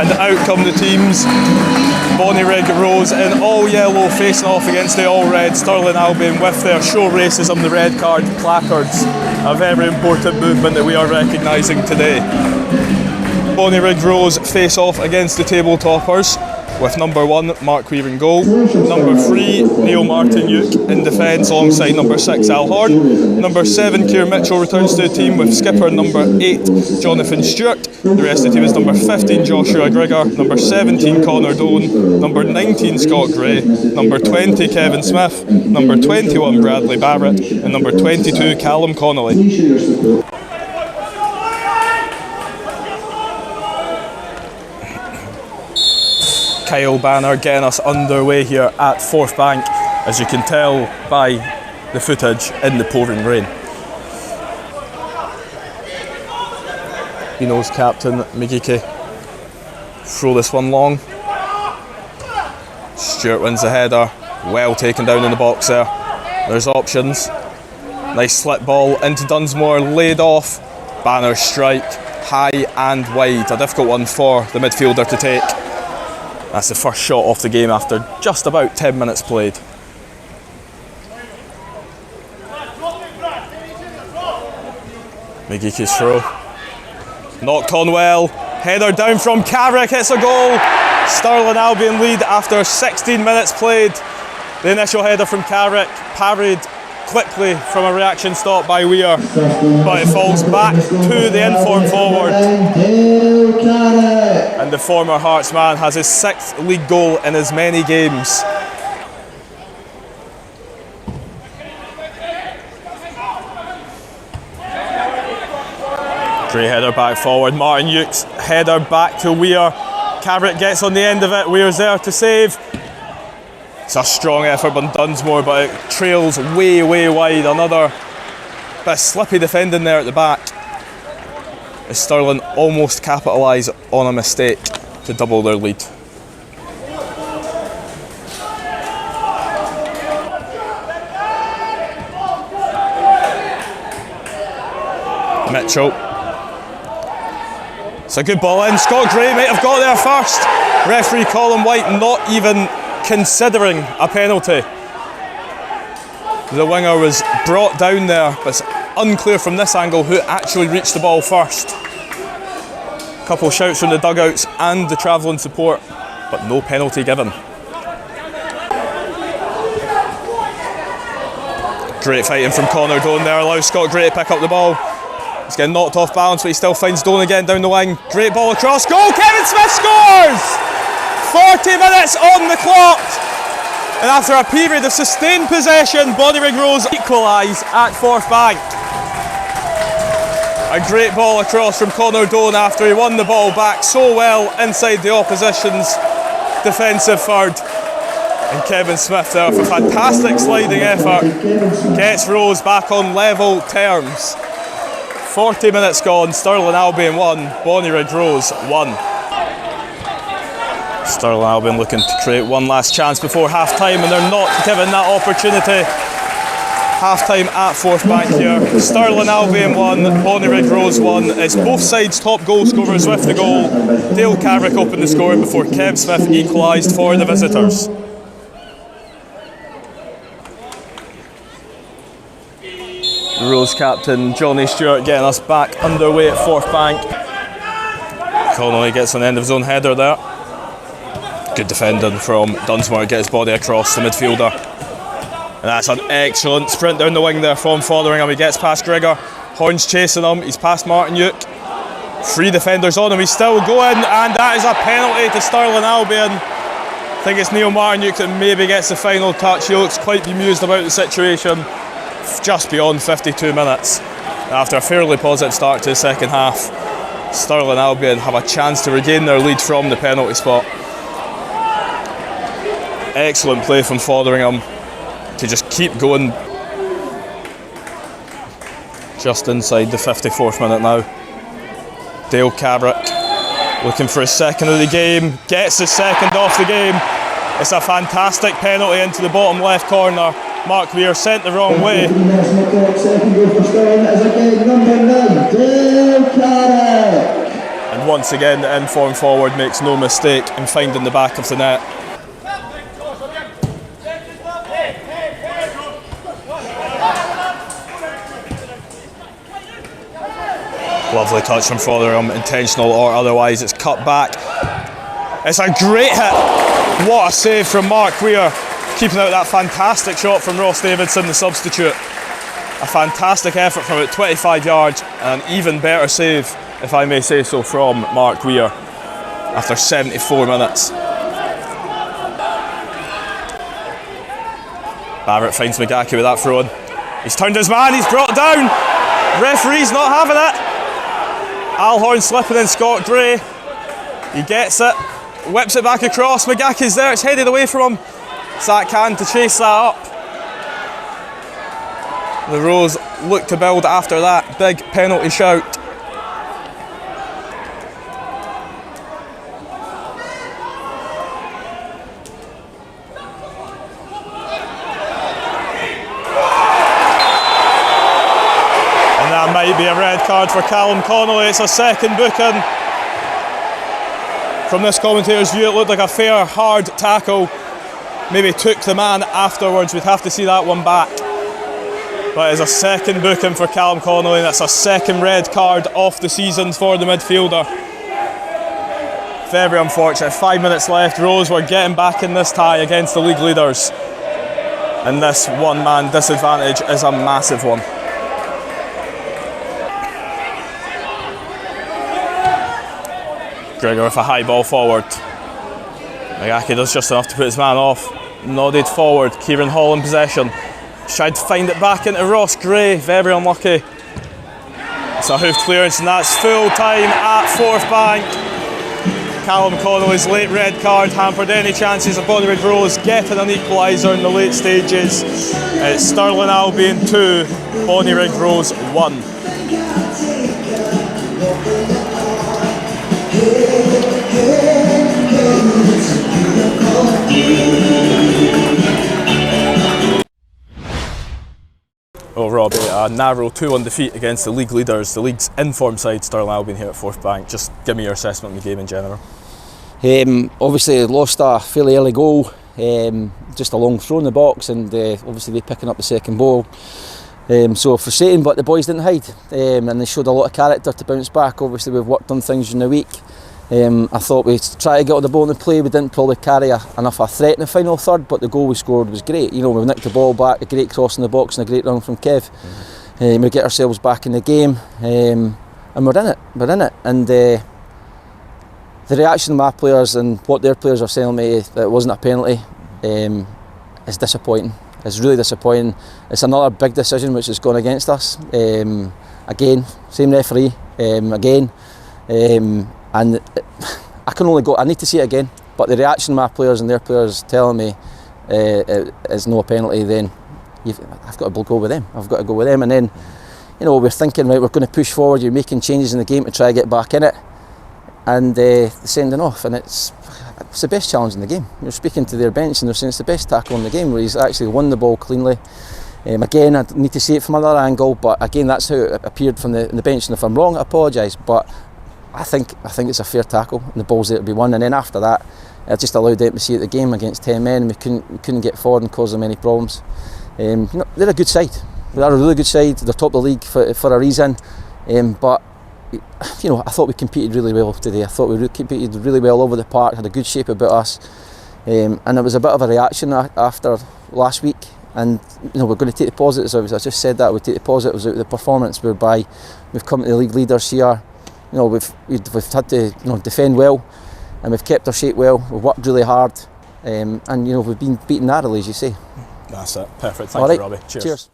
And out come the teams. Bonnyrigg Rose in all yellow facing off against the all red Stirling Albion with their show racism the red card placards. A very important movement that we are recognising today. Bonnyrigg Rose face off against the table toppers with number 1 Mark Weir in goal, number 3 Neil Martin-Uke in defence alongside number 6 Al Horn, number 7 Keir Mitchell returns to the team with skipper number 8 Jonathan Stewart, the rest of the team is number 15 Joshua Grigor, number 17 Connor Doan, number 19 Scott Gray, number 20 Kevin Smith, number 21 Bradley Barrett and number 22 Callum Connolly. Kyle Banner getting us underway here at Forth Bank, as you can tell by the footage, in the pouring rain. He knows captain McGeechy. Throw this one long. Stewart wins the header. Well taken down in the box there. There's options. Nice slip ball into Dunsmore, laid off. Banner strike, high and wide. A difficult one for the midfielder to take. That's the first shot off the game after just about 10 minutes played. McGeechy's throw. Knocked on well. Header down from Carrick, hits a goal. Stirling Albion lead after 16 minutes played. The initial header from Carrick parried quickly from a reaction stop by Weir, but it falls back to the informed forward. And the former Hearts man has his 6th league goal in as many games. Great header back forward. Martin-Uke's header back to Weir. Carrick gets on the end of it. Weir's there to save. It's a strong effort by Dunsmore, but it trails way wide. Another bit of slippy defending there at the back, as Stirling almost capitalise on a mistake to double their lead. Mitchell. It's a good ball in. Scott Gray might have got there first. Referee Colin White not even considering a penalty. The winger was brought down there, but it's unclear from this angle who actually reached the ball first. A couple of shouts from the dugouts and the travelling support, but no penalty given. Great fighting from Connor Doan there, allows Scott Gray to pick up the ball. He's getting knocked off balance, but he still finds Doan again down the wing. Great ball across, goal! Kevin Smith scores! 40 minutes on the clock, and after a period of sustained possession, Bonnyrigg Rose equalise at Forth Bank. A great ball across from Connor Doan after he won the ball back so well inside the opposition's defensive third. And Kevin Smith there with a fantastic sliding effort gets Rose back on level terms. 40 minutes gone, Stirling Albion 1, Bonnyrigg Rose 1. Stirling Albion looking to create one last chance before half time, and they're not given that opportunity. Half time at Forth Bank here. Stirling Albion 1, Bonnyrigg Rose 1. It's both sides' top goal scorers with the goal. Dale Carrick opened the scoring before Kev Smith equalised for the visitors. The Rose captain Johnny Stewart getting us back underway at Forth Bank. Connolly gets on the end of his own header there. Good defending from Dunsmore to get his body across the midfielder. And that's an excellent sprint down the wing there from Fotheringham. He gets past Grigor. Horns chasing him. He's past Martin-Uke. 3 defenders on him. He's still going, and that is a penalty to Stirling Albion. I think it's Neil Martin-Uke that maybe gets the final touch. He looks quite bemused about the situation. Just beyond 52 minutes. After a fairly positive start to the second half, Stirling Albion have a chance to regain their lead from the penalty spot. Excellent play from Fotheringham to just keep going. Just inside the 54th minute now. Dale Carrick looking for his second of the game, gets the second off the game. It's a fantastic penalty into the bottom left corner. Mark Weir sent the wrong way. And once again the informed forward makes no mistake in finding the back of the net. Lovely touch from Fotherham, intentional or otherwise. It's cut back. It's a great hit. What a save from Mark Weir, keeping out that fantastic shot from Ross Davidson, the substitute. A fantastic effort from about 25 yards, and an even better save, if I may say so, from Mark Weir after 74 minutes. Barrett finds McGackie with that throw in. He's turned his man, he's brought down. Referee's not having it. Al Horn slipping in Scott Gray. He gets it, whips it back across. McGackie's there, it's headed away from him. Zach Can to chase that up. The Rose look to build after that big penalty shout. Might be a red card for Callum Connolly. It's a second booking. From this commentator's view, it looked like a fair, hard tackle. Maybe took the man afterwards. We'd have to see that one back. But it's a second booking for Callum Connolly. That's a second red card off the season for the midfielder. Very unfortunate. 5 minutes left. Rose were getting back in this tie against the league leaders. And this one-man disadvantage is a massive one. Gregor with a high ball forward. McGackie does just enough to put his man off. Nodded forward. Kieran Hall in possession. Tried to find it back into Ross Gray. Very unlucky. It's a hoofed clearance, and that's full time at Forth Bank. Callum Connolly's late red card hampered any chances of Bonnyrigg Rose getting an equaliser in the late stages. It's Stirling Albion 2, Bonnyrigg Rose 1. Oh, Robbie, a narrow 2-1 defeat against the league leaders, the league's informed side, Stirling Albion here at Forth Bank. Just give me your assessment of the game in general. Obviously lost a fairly early goal, just a long throw in the box, and obviously they picking up the second ball. So frustrating, but the boys didn't hide, and they showed a lot of character to bounce back. Obviously we've worked on things during the week. I thought we tried to get on the ball in the play. We didn't probably carry enough a threat in the final third, but the goal we scored was great. You know, we nicked the ball back, a great cross in the box and a great run from Kev. We get ourselves back in the game, and we're in it. And the reaction of my players and what their players are telling me that it wasn't a penalty is disappointing. It's really disappointing. It's another big decision which has gone against us. Again, same referee, again. And I need to see it again, but the reaction of my players and their players telling me it's no penalty, then I've got to go with them. And then, you know, we're thinking, right, we're going to push forward, you're making changes in the game to try to get back in it, and the sending off, and it's the best challenge in the game. You're speaking to their bench and they're saying it's the best tackle in the game, where he's actually won the ball cleanly. Again, I need to see it from another angle, but again, that's how it appeared from the bench, and if I'm wrong, I apologise, but I think it's a fair tackle, and the ball's there to be won. And then after that, it just allowed them to see the game against 10 men. We couldn't get forward and cause them any problems. You know, they're a good side. They're a really good side. They're top of the league for a reason. But you know, I thought we competed really well today. I thought we competed really well over the park. Had a good shape about us, and it was a bit of a reaction after last week. And you know, we're going to take the positives out of it. I just said that we'd take the positives out of the performance, whereby we've come to the league leaders here. You know, we've had to, you know, defend well, and we've kept our shape well. We've worked really hard, and you know, we've been beaten narrowly, as you say. That's it. Perfect. Thank you, Robbie. Cheers.